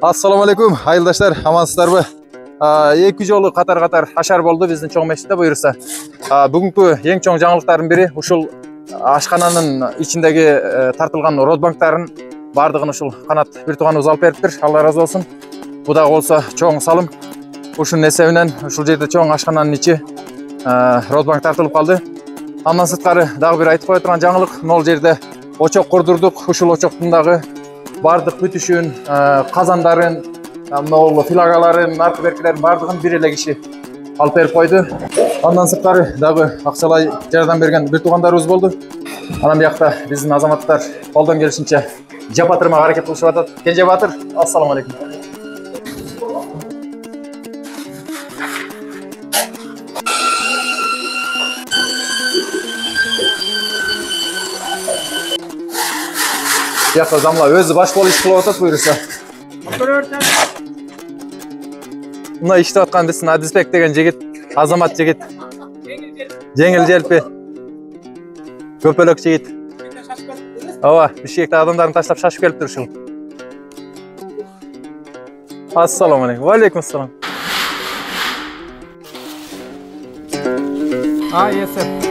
Assalamu alaikum, hayırdaşlar, amansızlarбы? 2 жолу катар-катар ашар болду биздин чоң мешитте буюрса. Бүгүнкү эң чоң жаңылыктардын бири ушул ашкананын ичиндеги тартылган родбанктарын бардыгын ушул Канат бир тууганыбыз алып бериптир. Алла разы болсун. Бу дагы болсо чоң салым. Ушунун эсебинен ушул жерде чоң ашкананын ичи родбанк тартылып калды. Андан сырткары дагы бир айтып кое турган жаңылык, могул жерде очок курдурдук. Ушул очоктун дагы бардык бүтүшүн, казандарын, могул филагаларын, наркы беркилерин бардыгын бир эле киши алып берип койду. Андан сырткары дагы акчалай жардам берген бир туугандарыбыз болду. Анан биякта биздин азаматтар колдон келишинче жапатырмага аракет кылышып атат. Кенже Батыр, ассаламу алейкум. Биякта замла өзү баш болуп иш кылып атат буюрса. Мына иштеп аткан биздин Адисбек деген жигит, азамат жигит. Жеңил желпи. Көпөлөк жигит. Ооба, бишкекте адамдарын таштап шашып келиптир ушул. Ассаламу алейкум. Ва алейкум ассалам. Есеп.